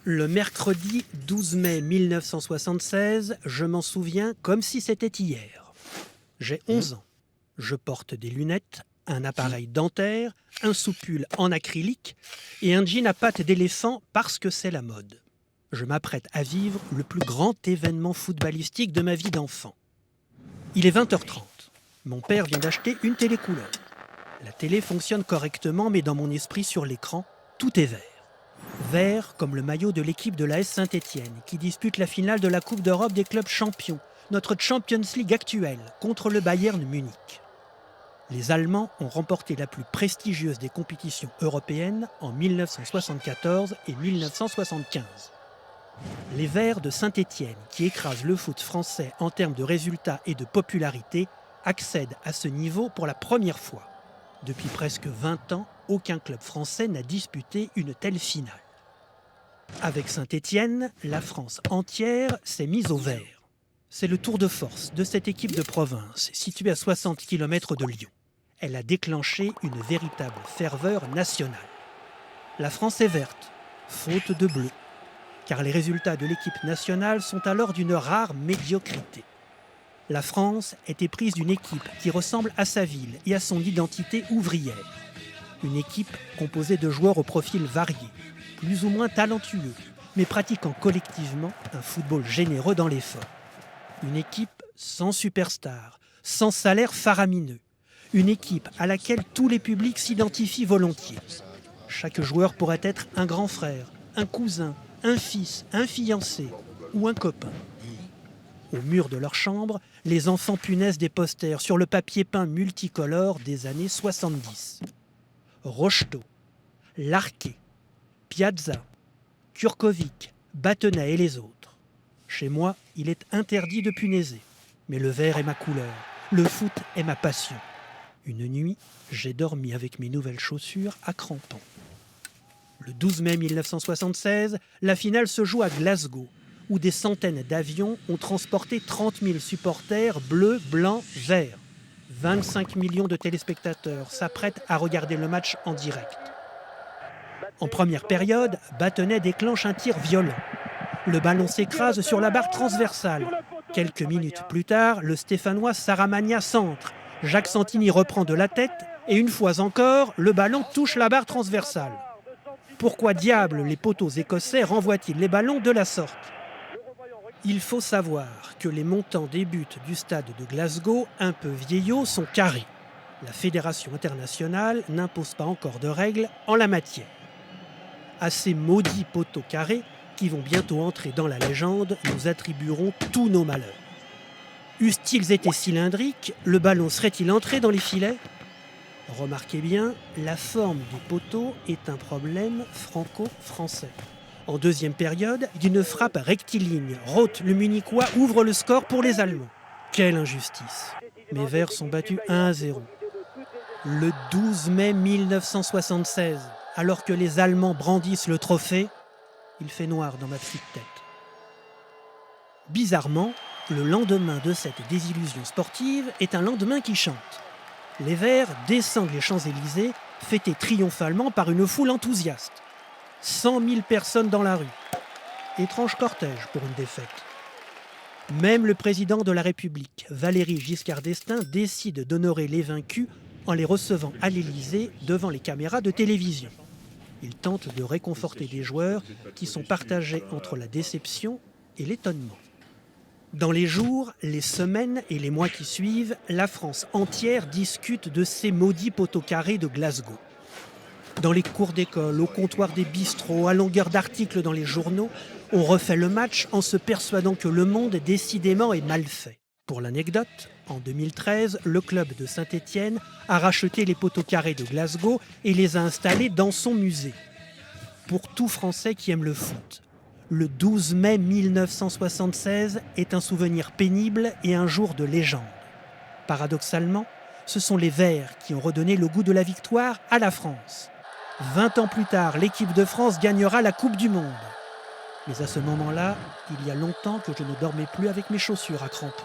Le mercredi 12 mai 1976, je m'en souviens comme si c'était hier. J'ai 11 ans. Je porte des lunettes, un appareil dentaire, un soupule en acrylique et un jean à pattes d'éléphant parce que c'est la mode. Je m'apprête à vivre le plus grand événement footballistique de ma vie d'enfant. Il est 20h30. Mon père vient d'acheter une télé couleur. La télé fonctionne correctement, mais dans mon esprit, sur l'écran, tout est vert. Vert comme le maillot de l'équipe de l'AS Saint-Étienne, qui dispute la finale de la Coupe d'Europe des clubs champions, notre Champions League actuelle, contre le Bayern Munich. Les Allemands ont remporté la plus prestigieuse des compétitions européennes en 1974 et 1975. Les Verts de Saint-Étienne, qui écrasent le foot français en termes de résultats et de popularité, accèdent à ce niveau pour la première fois. Depuis presque 20 ans, aucun club français n'a disputé une telle finale. Avec Saint-Étienne, la France entière s'est mise au vert. C'est le tour de force de cette équipe de province, située à 60 km de Lyon. Elle a déclenché une véritable ferveur nationale. La France est verte, faute de bleu, car les résultats de l'équipe nationale sont alors d'une rare médiocrité. La France est éprise d'une équipe qui ressemble à sa ville et à son identité ouvrière. Une équipe composée de joueurs au profil varié, plus ou moins talentueux, mais pratiquant collectivement un football généreux dans l'effort. Une équipe sans superstar, sans salaire faramineux. Une équipe à laquelle tous les publics s'identifient volontiers. Chaque joueur pourrait être un grand frère, un cousin, un fils, un fiancé ou un copain. Au mur de leur chambre, les enfants punaisent des posters sur le papier peint multicolore des années 70. Rocheteau, Larquet, Piazza, Kurkovic, Battenay et les autres. Chez moi, il est interdit de punaiser. Mais le vert est ma couleur, le foot est ma passion. Une nuit, j'ai dormi avec mes nouvelles chaussures à crampons. Le 12 mai 1976, la finale se joue à Glasgow, où des centaines d'avions ont transporté 30 000 supporters bleus, blancs, verts. 25 millions de téléspectateurs s'apprêtent à regarder le match en direct. En première période, Battenay déclenche un tir violent. Le ballon s'écrase sur la barre transversale. Quelques minutes plus tard, le Stéphanois Saramagna centre. Jacques Santini reprend de la tête et une fois encore, le ballon touche la barre transversale. Pourquoi diable les poteaux écossais renvoient-ils les ballons de la sorte ? Il faut savoir que les montants des buts du stade de Glasgow, un peu vieillots, sont carrés. La Fédération internationale n'impose pas encore de règles en la matière. À ces maudits poteaux carrés, qui vont bientôt entrer dans la légende, nous attribuerons tous nos malheurs. Eussent-ils été cylindriques, le ballon serait-il entré dans les filets ? Remarquez bien, la forme du poteau est un problème franco-français. En deuxième période, d'une frappe rectiligne, Roth, le Munichois, ouvre le score pour les Allemands. Quelle injustice! Mes Verts sont battus 1-0. Le 12 mai 1976, alors que les Allemands brandissent le trophée, il fait noir dans ma petite tête. Bizarrement, le lendemain de cette désillusion sportive est un lendemain qui chante. Les Verts descendent les Champs-Élysées, fêtés triomphalement par une foule enthousiaste. 100 000 personnes dans la rue. Étrange cortège pour une défaite. Même le président de la République, Valéry Giscard d'Estaing, décide d'honorer les vaincus en les recevant à l'Élysée devant les caméras de télévision. Il tente de réconforter des joueurs qui sont partagés entre la déception et l'étonnement. Dans les jours, les semaines et les mois qui suivent, la France entière discute de ces maudits poteaux carrés de Glasgow. Dans les cours d'école, au comptoir des bistrots, à longueur d'articles dans les journaux, on refait le match en se persuadant que le monde décidément est mal fait. Pour l'anecdote, en 2013, le club de Saint-Étienne a racheté les poteaux carrés de Glasgow et les a installés dans son musée. Pour tout Français qui aime le foot, le 12 mai 1976 est un souvenir pénible et un jour de légende. Paradoxalement, ce sont les Verts qui ont redonné le goût de la victoire à la France. 20 ans plus tard, l'équipe de France gagnera la Coupe du Monde. Mais à ce moment-là, il y a longtemps que je ne dormais plus avec mes chaussures à crampons.